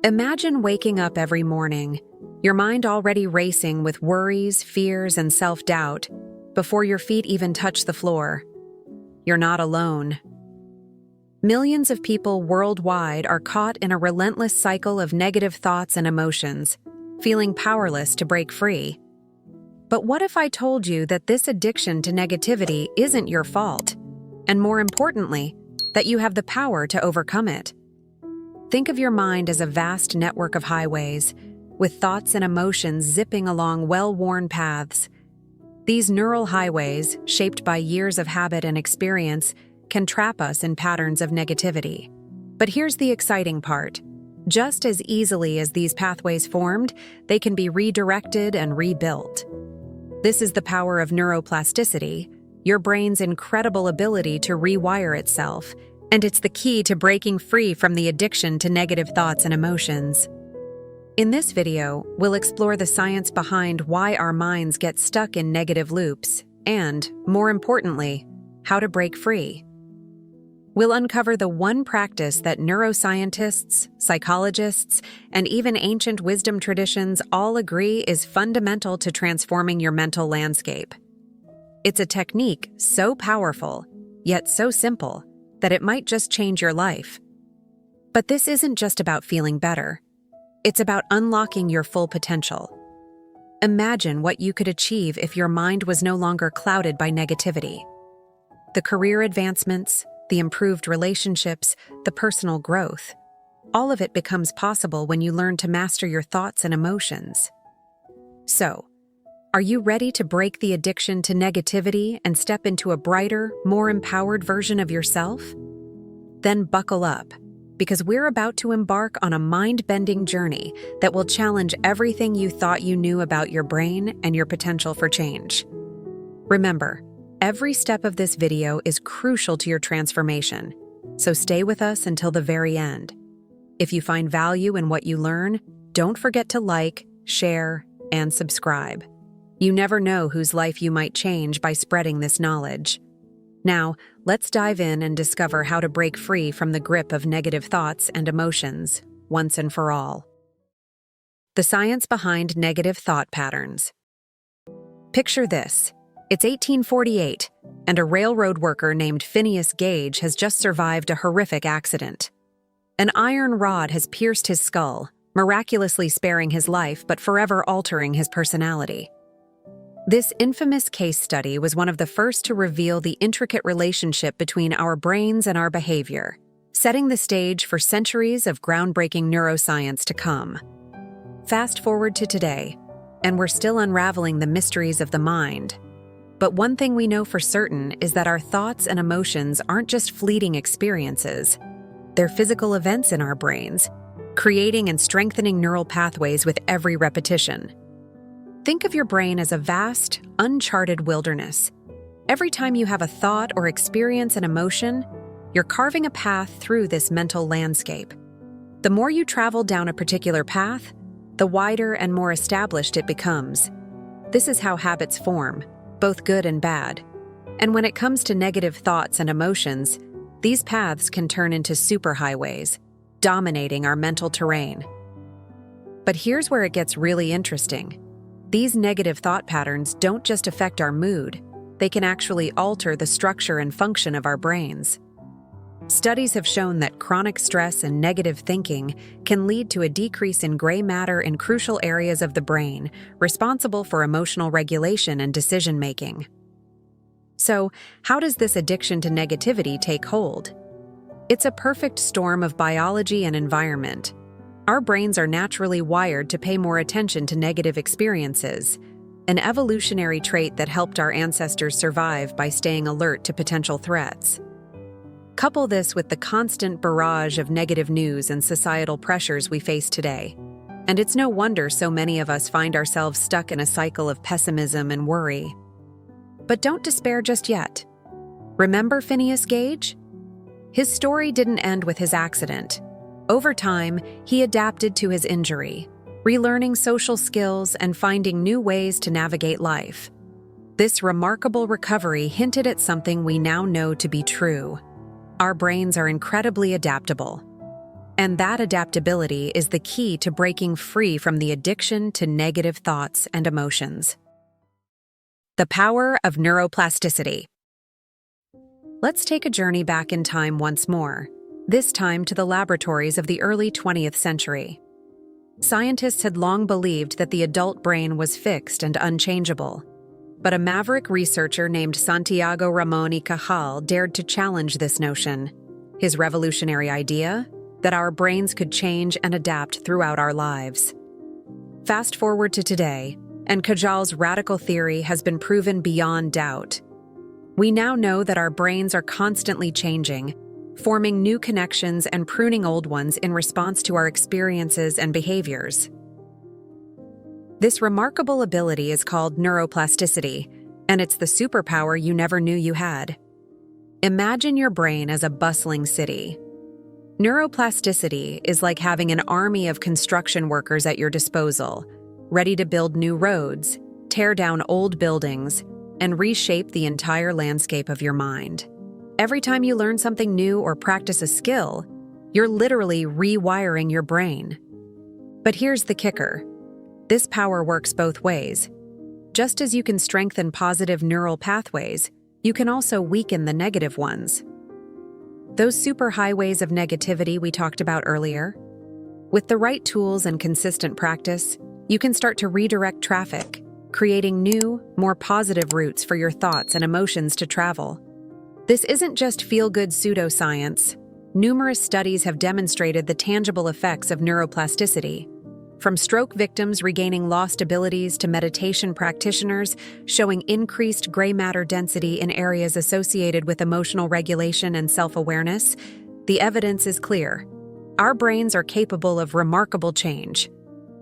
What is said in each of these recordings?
Imagine waking up every morning, your mind already racing with worries, fears, and self-doubt before your feet even touch the floor. You're not alone. Millions of people worldwide are caught in a relentless cycle of negative thoughts and emotions, feeling powerless to break free. But what if I told you that this addiction to negativity isn't your fault, and more importantly, that you have the power to overcome it? Think of your mind as a vast network of highways, with thoughts and emotions zipping along well-worn paths. These neural highways, shaped by years of habit and experience, can trap us in patterns of negativity. But here's the exciting part. Just as easily as these pathways formed, they can be redirected and rebuilt. This is the power of neuroplasticity, your brain's incredible ability to rewire itself, and it's the key to breaking free from the addiction to negative thoughts and emotions. In this video, we'll explore the science behind why our minds get stuck in negative loops and, more importantly, how to break free. We'll uncover the one practice that neuroscientists, psychologists, and even ancient wisdom traditions all agree is fundamental to transforming your mental landscape. It's a technique so powerful, yet so simple, that it might just change your life. But this isn't just about feeling better. It's about unlocking your full potential. Imagine what you could achieve if your mind was no longer clouded by negativity. The career advancements, the improved relationships, the personal growth. All of it becomes possible when you learn to master your thoughts and emotions. So, are you ready to break the addiction to negativity and step into a brighter, more empowered version of yourself? Then buckle up, because we're about to embark on a mind-bending journey that will challenge everything you thought you knew about your brain and your potential for change. Remember, every step of this video is crucial to your transformation, so stay with us until the very end. If you find value in what you learn, don't forget to like, share, and subscribe. You never know whose life you might change by spreading this knowledge. Now, let's dive in and discover how to break free from the grip of negative thoughts and emotions, once and for all. The science behind negative thought patterns. Picture this. It's 1848, and a railroad worker named Phineas Gage has just survived a horrific accident. An iron rod has pierced his skull, miraculously sparing his life but forever altering his personality. This infamous case study was one of the first to reveal the intricate relationship between our brains and our behavior, setting the stage for centuries of groundbreaking neuroscience to come. Fast forward to today, and we're still unraveling the mysteries of the mind. But one thing we know for certain is that our thoughts and emotions aren't just fleeting experiences. They're physical events in our brains, creating and strengthening neural pathways with every repetition. Think of your brain as a vast, uncharted wilderness. Every time you have a thought or experience an emotion, you're carving a path through this mental landscape. The more you travel down a particular path, the wider and more established it becomes. This is how habits form, both good and bad. And when it comes to negative thoughts and emotions, these paths can turn into superhighways, dominating our mental terrain. But here's where it gets really interesting. These negative thought patterns don't just affect our mood, they can actually alter the structure and function of our brains. Studies have shown that chronic stress and negative thinking can lead to a decrease in gray matter in crucial areas of the brain, responsible for emotional regulation and decision-making. So, how does this addiction to negativity take hold? It's a perfect storm of biology and environment. Our brains are naturally wired to pay more attention to negative experiences, an evolutionary trait that helped our ancestors survive by staying alert to potential threats. Couple this with the constant barrage of negative news and societal pressures we face today, and it's no wonder so many of us find ourselves stuck in a cycle of pessimism and worry. But don't despair just yet. Remember Phineas Gage? His story didn't end with his accident. Over time, he adapted to his injury, relearning social skills and finding new ways to navigate life. This remarkable recovery hinted at something we now know to be true. Our brains are incredibly adaptable. And that adaptability is the key to breaking free from the addiction to negative thoughts and emotions. The power of neuroplasticity. Let's take a journey back in time once more, this time to the laboratories of the early 20th century. Scientists had long believed that the adult brain was fixed and unchangeable. But a maverick researcher named Santiago Ramon y Cajal dared to challenge this notion. His revolutionary idea? That our brains could change and adapt throughout our lives. Fast forward to today, and Cajal's radical theory has been proven beyond doubt. We now know that our brains are constantly changing, forming new connections and pruning old ones in response to our experiences and behaviors. This remarkable ability is called neuroplasticity, and it's the superpower you never knew you had. Imagine your brain as a bustling city. Neuroplasticity is like having an army of construction workers at your disposal, ready to build new roads, tear down old buildings, and reshape the entire landscape of your mind. Every time you learn something new or practice a skill, you're literally rewiring your brain. But here's the kicker. This power works both ways. Just as you can strengthen positive neural pathways, you can also weaken the negative ones. Those superhighways of negativity we talked about earlier. With the right tools and consistent practice, you can start to redirect traffic, creating new, more positive routes for your thoughts and emotions to travel. This isn't just feel-good pseudoscience. Numerous studies have demonstrated the tangible effects of neuroplasticity. From stroke victims regaining lost abilities to meditation practitioners showing increased gray matter density in areas associated with emotional regulation and self-awareness, the evidence is clear. Our brains are capable of remarkable change.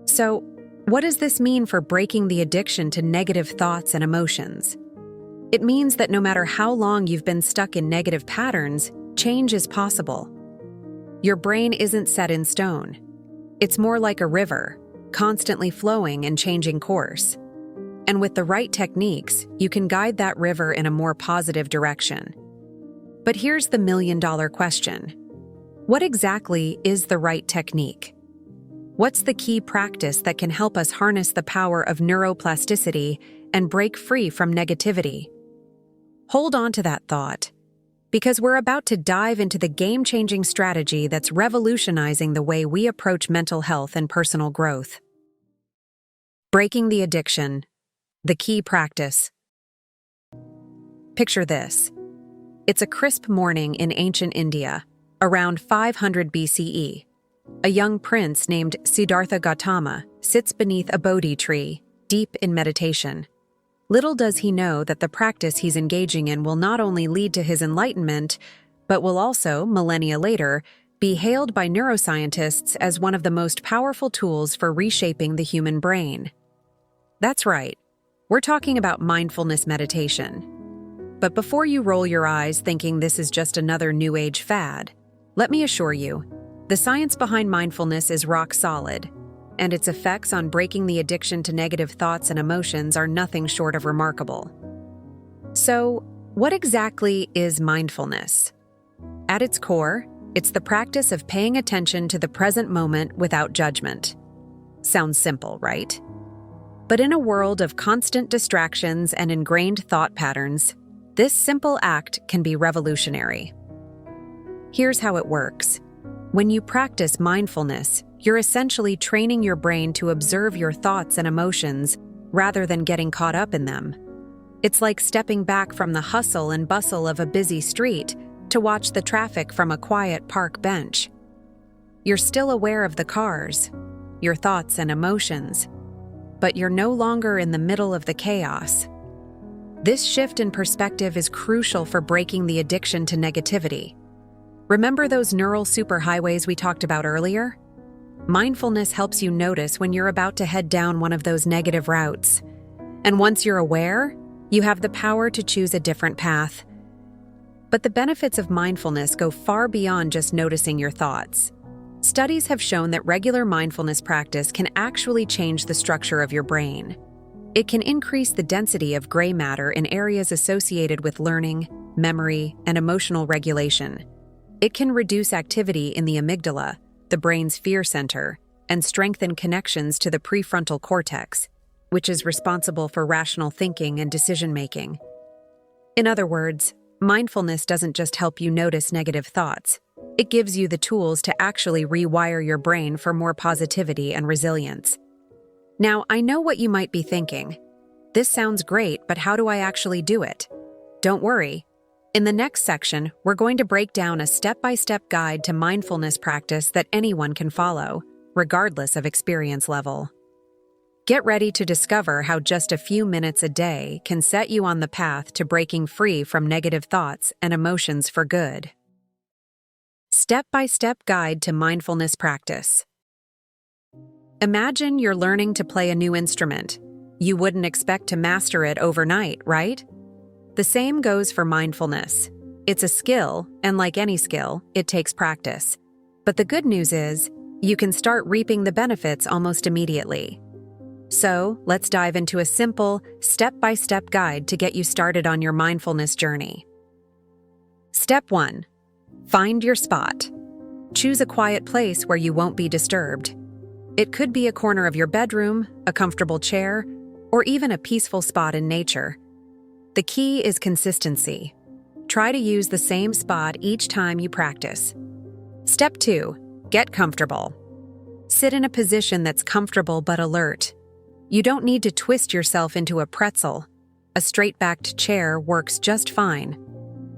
So, what does this mean for breaking the addiction to negative thoughts and emotions? It means that no matter how long you've been stuck in negative patterns, change is possible. Your brain isn't set in stone. It's more like a river, constantly flowing and changing course. And with the right techniques, you can guide that river in a more positive direction. But here's the million-dollar question. What exactly is the right technique? What's the key practice that can help us harness the power of neuroplasticity and break free from negativity? Hold on to that thought, because we're about to dive into the game-changing strategy that's revolutionizing the way we approach mental health and personal growth. Breaking the addiction, the key practice. Picture this. It's a crisp morning in ancient India, around 500 BCE. A young prince named Siddhartha Gautama sits beneath a Bodhi tree, deep in meditation. Little does he know that the practice he's engaging in will not only lead to his enlightenment, but will also, millennia later, be hailed by neuroscientists as one of the most powerful tools for reshaping the human brain. That's right, we're talking about mindfulness meditation. But before you roll your eyes thinking this is just another New Age fad, let me assure you, the science behind mindfulness is rock solid, and its effects on breaking the addiction to negative thoughts and emotions are nothing short of remarkable. So, what exactly is mindfulness? At its core, it's the practice of paying attention to the present moment without judgment. Sounds simple, right? But in a world of constant distractions and ingrained thought patterns, this simple act can be revolutionary. Here's how it works. When you practice mindfulness, you're essentially training your brain to observe your thoughts and emotions rather than getting caught up in them. It's like stepping back from the hustle and bustle of a busy street to watch the traffic from a quiet park bench. You're still aware of the cars, your thoughts and emotions, but you're no longer in the middle of the chaos. This shift in perspective is crucial for breaking the addiction to negativity. Remember those neural superhighways we talked about earlier? Mindfulness helps you notice when you're about to head down one of those negative routes. And once you're aware, you have the power to choose a different path. But the benefits of mindfulness go far beyond just noticing your thoughts. Studies have shown that regular mindfulness practice can actually change the structure of your brain. It can increase the density of gray matter in areas associated with learning, memory, and emotional regulation. It can reduce activity in the amygdala, the brain's fear center, and strengthen connections to the prefrontal cortex, which is responsible for rational thinking and decision-making. In other words, mindfulness doesn't just help you notice negative thoughts. It gives you the tools to actually rewire your brain for more positivity and resilience. Now, I know what you might be thinking. This sounds great, but how do I actually do it? Don't worry. In the next section, we're going to break down a step-by-step guide to mindfulness practice that anyone can follow, regardless of experience level. Get ready to discover how just a few minutes a day can set you on the path to breaking free from negative thoughts and emotions for good. Step-by-step guide to mindfulness practice. Imagine you're learning to play a new instrument. You wouldn't expect to master it overnight, right? The same goes for mindfulness. It's a skill, and like any skill, it takes practice. But the good news is, you can start reaping the benefits almost immediately. So, let's dive into a simple, step-by-step guide to get you started on your mindfulness journey. Step 1. Find your spot. Choose a quiet place where you won't be disturbed. It could be a corner of your bedroom, a comfortable chair, or even a peaceful spot in nature. The key is consistency. Try to use the same spot each time you practice. Step 2. Get comfortable. Sit in a position that's comfortable but alert. You don't need to twist yourself into a pretzel. A straight-backed chair works just fine.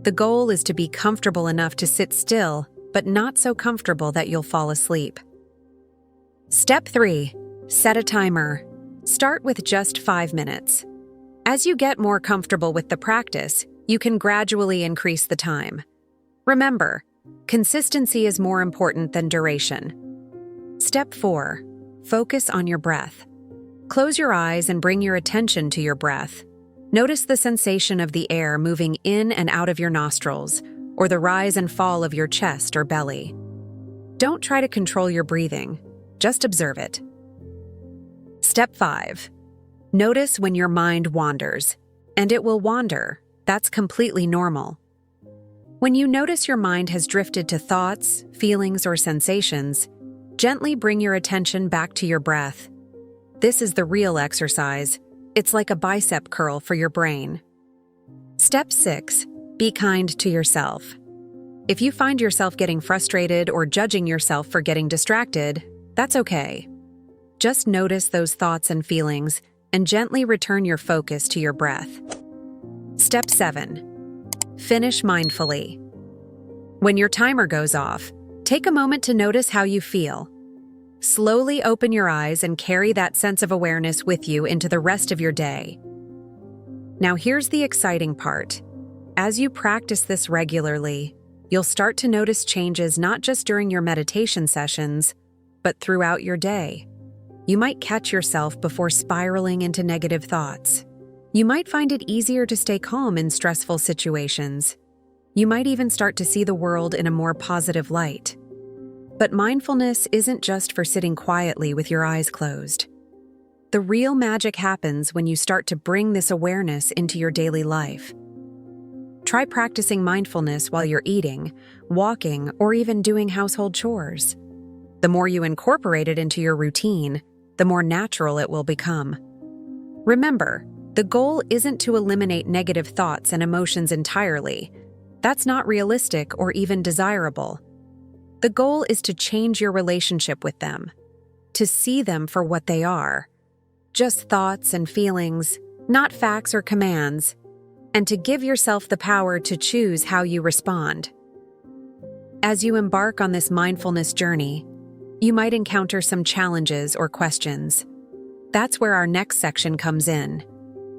The goal is to be comfortable enough to sit still, but not so comfortable that you'll fall asleep. Step 3. Set a timer. Start with just 5 minutes. As you get more comfortable with the practice, you can gradually increase the time. Remember, consistency is more important than duration. Step 4. Focus on your breath. Close your eyes and bring your attention to your breath. Notice the sensation of the air moving in and out of your nostrils, or the rise and fall of your chest or belly. Don't try to control your breathing, just observe it. Step 5. Notice when your mind wanders, and it will wander. That's completely normal. When you notice your mind has drifted to thoughts, feelings, or sensations, gently bring your attention back to your breath. This is the real exercise. It's like a bicep curl for your brain. Step 6. Be kind to yourself. If you find yourself getting frustrated or judging yourself for getting distracted, that's okay. Just notice those thoughts and feelings and gently return your focus to your breath. Step 7. Finish mindfully. When your timer goes off, take a moment to notice how you feel. Slowly open your eyes and carry that sense of awareness with you into the rest of your day. Now here's the exciting part. As you practice this regularly, you'll start to notice changes not just during your meditation sessions, but throughout your day. You might catch yourself before spiraling into negative thoughts. You might find it easier to stay calm in stressful situations. You might even start to see the world in a more positive light. But mindfulness isn't just for sitting quietly with your eyes closed. The real magic happens when you start to bring this awareness into your daily life. Try practicing mindfulness while you're eating, walking, or even doing household chores. The more you incorporate it into your routine, the more natural it will become. Remember, the goal isn't to eliminate negative thoughts and emotions entirely. That's not realistic or even desirable. The goal is to change your relationship with them, to see them for what they are, just thoughts and feelings, not facts or commands, and to give yourself the power to choose how you respond. As you embark on this mindfulness journey, you might encounter some challenges or questions. That's where our next section comes in.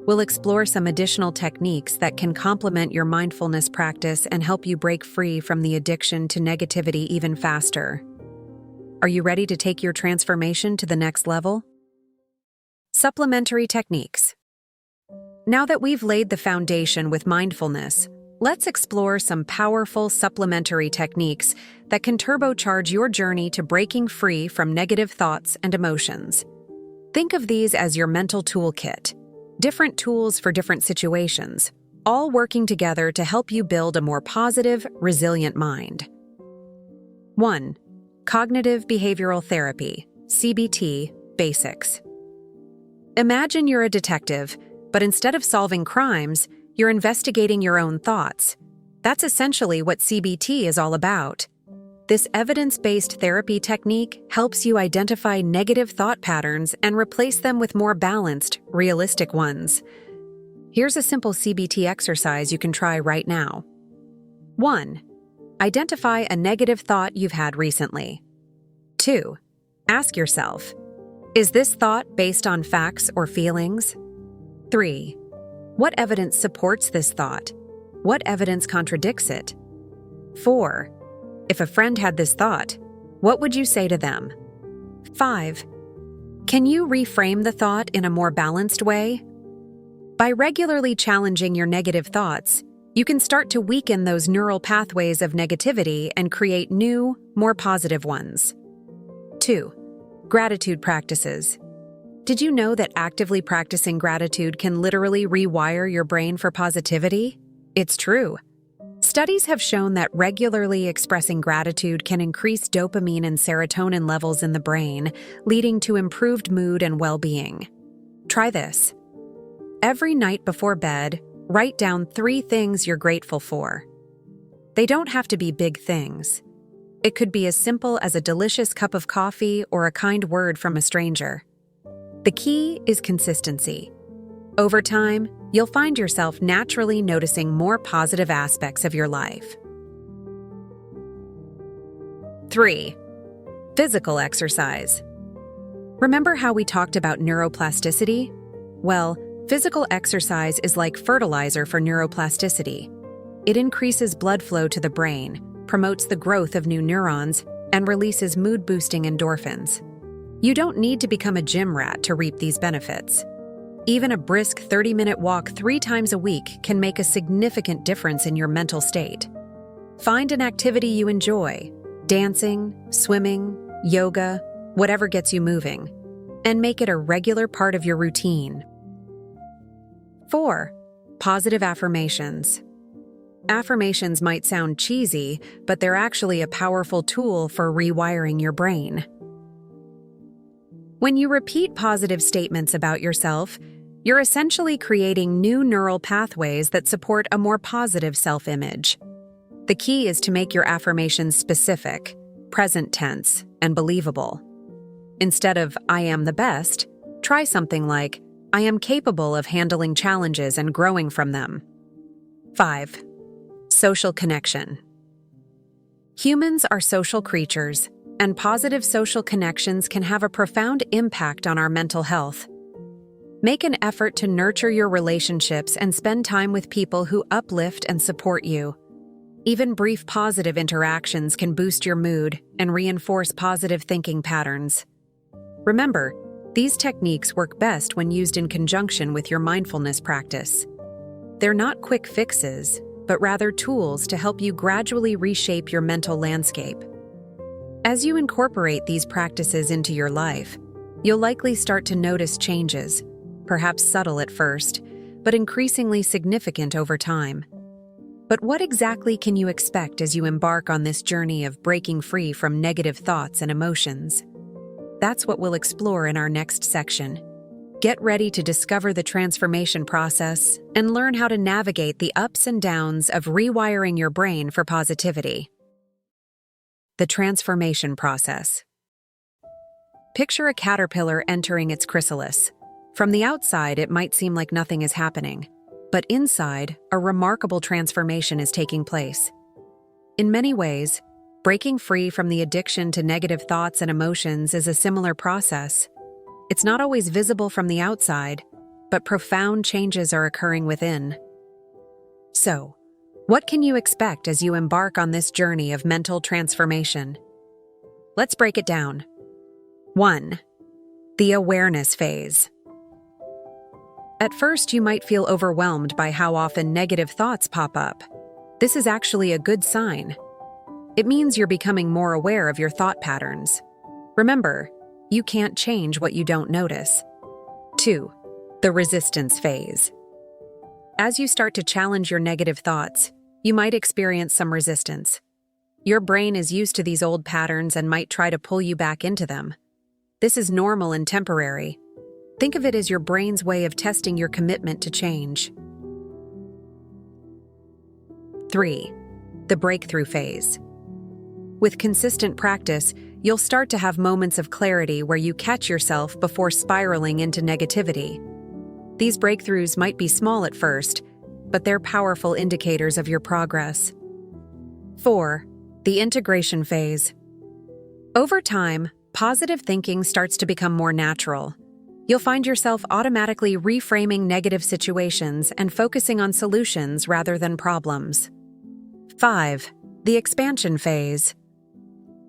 We'll explore some additional techniques that can complement your mindfulness practice and help you break free from the addiction to negativity even faster. Are you ready to take your transformation to the next level? Supplementary techniques. Now that we've laid the foundation with mindfulness, let's explore some powerful supplementary techniques that can turbocharge your journey to breaking free from negative thoughts and emotions. Think of these as your mental toolkit. Different tools for different situations, all working together to help you build a more positive, resilient mind. 1. Cognitive Behavioral Therapy, CBT, Basics. Imagine you're a detective, but instead of solving crimes, you're investigating your own thoughts. That's essentially what CBT is all about. This evidence-based therapy technique helps you identify negative thought patterns and replace them with more balanced, realistic ones. Here's a simple CBT exercise you can try right now. 1. Identify a negative thought you've had recently. 2. Ask yourself, is this thought based on facts or feelings? 3. What evidence supports this thought? What evidence contradicts it? 4. If a friend had this thought, what would you say to them? 5. Can you reframe the thought in a more balanced way? By regularly challenging your negative thoughts, you can start to weaken those neural pathways of negativity and create new, more positive ones. 2. Gratitude practices. Did you know that actively practicing gratitude can literally rewire your brain for positivity? It's true. Studies have shown that regularly expressing gratitude can increase dopamine and serotonin levels in the brain, leading to improved mood and well-being. Try this. Every night before bed, write down 3 things you're grateful for. They don't have to be big things. It could be as simple as a delicious cup of coffee or a kind word from a stranger. The key is consistency. Over time, you'll find yourself naturally noticing more positive aspects of your life. 3. Physical exercise. Remember how we talked about neuroplasticity? Well, physical exercise is like fertilizer for neuroplasticity. It increases blood flow to the brain, promotes the growth of new neurons, and releases mood-boosting endorphins. You don't need to become a gym rat to reap these benefits. Even a brisk 30-minute walk 3 times a week can make a significant difference in your mental state. Find an activity you enjoy, dancing, swimming, yoga, whatever gets you moving, and make it a regular part of your routine. 4. Positive affirmations. Affirmations might sound cheesy, but they're actually a powerful tool for rewiring your brain. When you repeat positive statements about yourself, you're essentially creating new neural pathways that support a more positive self-image. The key is to make your affirmations specific, present tense, and believable. Instead of "I am the best," try something like "I am capable of handling challenges and growing from them." 5. Social connection. Humans are social creatures, and positive social connections can have a profound impact on our mental health. Make an effort to nurture your relationships and spend time with people who uplift and support you. Even brief positive interactions can boost your mood and reinforce positive thinking patterns. Remember, these techniques work best when used in conjunction with your mindfulness practice. They're not quick fixes, but rather tools to help you gradually reshape your mental landscape. As you incorporate these practices into your life, you'll likely start to notice changes, perhaps subtle at first, but increasingly significant over time. But what exactly can you expect as you embark on this journey of breaking free from negative thoughts and emotions? That's what we'll explore in our next section. Get ready to discover the transformation process and learn how to navigate the ups and downs of rewiring your brain for positivity. The transformation process. Picture a caterpillar entering its chrysalis. From the outside, it might seem like nothing is happening, but inside, a remarkable transformation is taking place. In many ways, breaking free from the addiction to negative thoughts and emotions is a similar process. It's not always visible from the outside, but profound changes are occurring within. So, what can you expect as you embark on this journey of mental transformation? Let's break it down. 1. The awareness phase. At first, you might feel overwhelmed by how often negative thoughts pop up. This is actually a good sign. It means you're becoming more aware of your thought patterns. Remember, you can't change what you don't notice. 2. The resistance phase. As you start to challenge your negative thoughts, you might experience some resistance. Your brain is used to these old patterns and might try to pull you back into them. This is normal and temporary. Think of it as your brain's way of testing your commitment to change. 3. The breakthrough phase. With consistent practice, you'll start to have moments of clarity where you catch yourself before spiraling into negativity. These breakthroughs might be small at first, but they're powerful indicators of your progress. 4. The integration phase. Over time, positive thinking starts to become more natural. You'll find yourself automatically reframing negative situations and focusing on solutions rather than problems. 5. The expansion phase.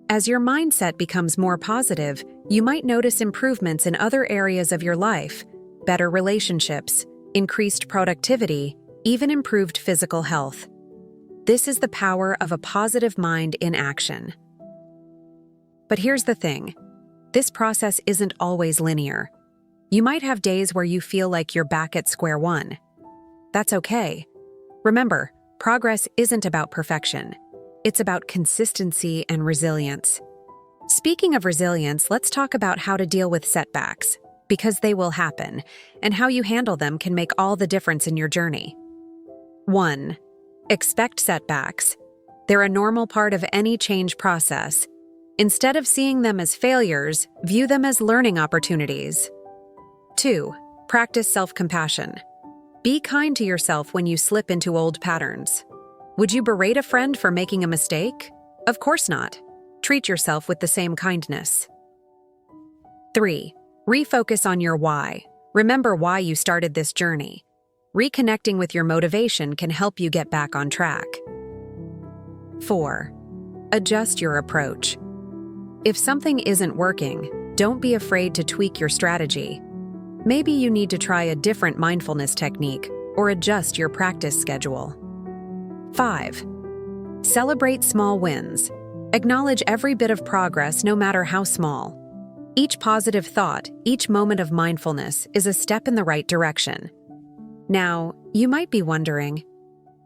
As your mindset becomes more positive, you might notice improvements in other areas of your life, better relationships, increased productivity, even improved physical health. This is the power of a positive mind in action. But here's the thing. This process isn't always linear. You might have days where you feel like you're back at square one. That's okay. Remember, progress isn't about perfection. It's about consistency and resilience. Speaking of resilience, let's talk about how to deal with setbacks, because they will happen, and how you handle them can make all the difference in your journey. 1. Expect setbacks. They're a normal part of any change process. Instead of seeing them as failures, view them as learning opportunities. 2. Practice self-compassion. Be kind to yourself when you slip into old patterns. Would you berate a friend for making a mistake? Of course not. Treat yourself with the same kindness. 3. Refocus on your why. Remember why you started this journey. Reconnecting with your motivation can help you get back on track. 4. Adjust your approach. If something isn't working, don't be afraid to tweak your strategy. Maybe you need to try a different mindfulness technique or adjust your practice schedule. 5. Celebrate small wins. Acknowledge every bit of progress, no matter how small. Each positive thought, each moment of mindfulness is a step in the right direction. Now, you might be wondering,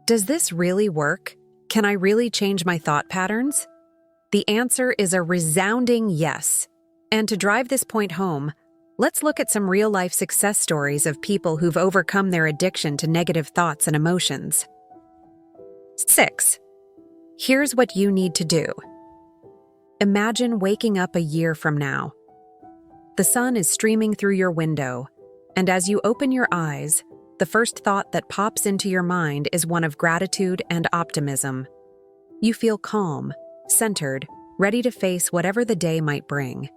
does this really work? Can I really change my thought patterns? The answer is a resounding yes. And to drive this point home, let's look at some real-life success stories of people who've overcome their addiction to negative thoughts and emotions. 6. Here's what you need to do. Imagine waking up a year from now. The sun is streaming through your window, and as you open your eyes, the first thought that pops into your mind is one of gratitude and optimism. You feel calm, centered, ready to face whatever the day might bring.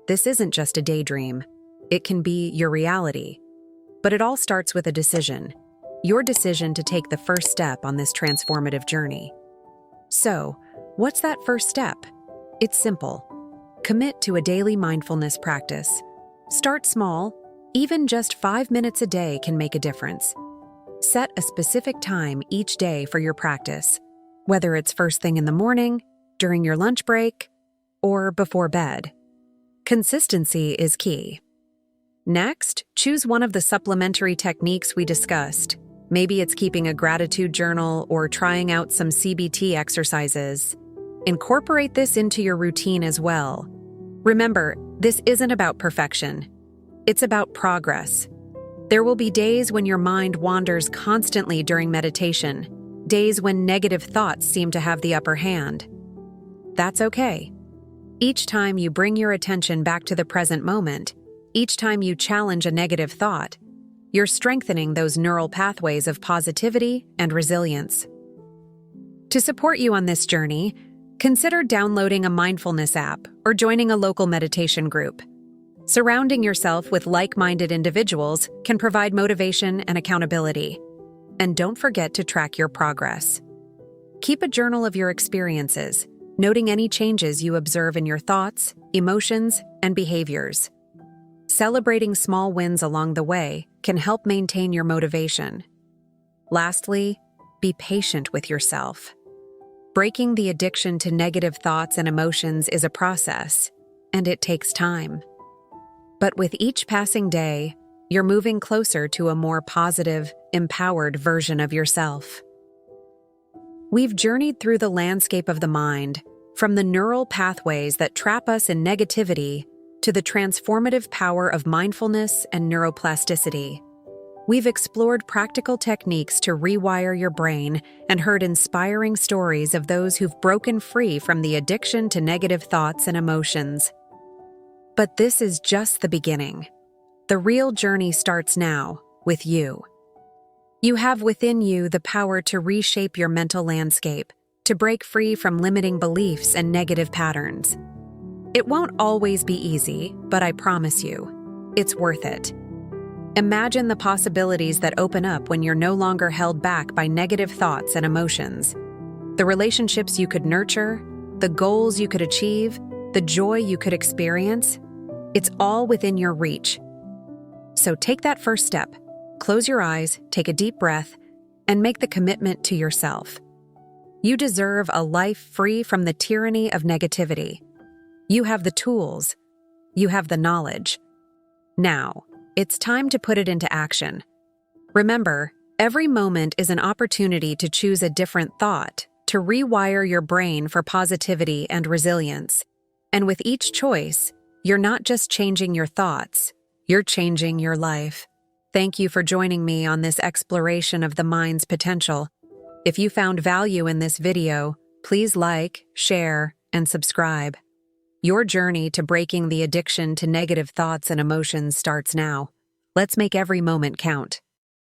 This isn't just a daydream. It can be your reality. But it all starts with a decision. Your decision to take the first step on this transformative journey. So, what's that first step? It's simple. Commit to a daily mindfulness practice. Start small. Even just 5 minutes a day can make a difference. Set a specific time each day for your practice, whether it's first thing in the morning, during your lunch break, or before bed. Consistency is key. Next, choose one of the supplementary techniques we discussed. Maybe it's keeping a gratitude journal or trying out some CBT exercises. Incorporate this into your routine as well. Remember, this isn't about perfection. It's about progress. There will be days when your mind wanders constantly during meditation, days when negative thoughts seem to have the upper hand. That's okay. Each time you bring your attention back to the present moment, each time you challenge a negative thought, you're strengthening those neural pathways of positivity and resilience. To support you on this journey, consider downloading a mindfulness app or joining a local meditation group. Surrounding yourself with like-minded individuals can provide motivation and accountability. And don't forget to track your progress. Keep a journal of your experiences, noting any changes you observe in your thoughts, emotions, and behaviors. Celebrating small wins along the way can help maintain your motivation. Lastly, be patient with yourself. Breaking the addiction to negative thoughts and emotions is a process, and it takes time. But with each passing day, you're moving closer to a more positive, empowered version of yourself. We've journeyed through the landscape of the mind, from the neural pathways that trap us in negativity to the transformative power of mindfulness and neuroplasticity. We've explored practical techniques to rewire your brain and heard inspiring stories of those who've broken free from the addiction to negative thoughts and emotions. But this is just the beginning. The real journey starts now, with you. You have within you the power to reshape your mental landscape, to break free from limiting beliefs and negative patterns. It won't always be easy, but I promise you, it's worth it. Imagine the possibilities that open up when you're no longer held back by negative thoughts and emotions. The relationships you could nurture, the goals you could achieve, the joy you could experience. It's all within your reach. So take that first step. Close your eyes, take a deep breath, and make the commitment to yourself. You deserve a life free from the tyranny of negativity. You have the tools. You have the knowledge. Now, it's time to put it into action. Remember, every moment is an opportunity to choose a different thought, to rewire your brain for positivity and resilience. And with each choice, you're not just changing your thoughts, you're changing your life. Thank you for joining me on this exploration of the mind's potential. If you found value in this video, please like, share, and subscribe. Your journey to breaking the addiction to negative thoughts and emotions starts now. Let's make every moment count.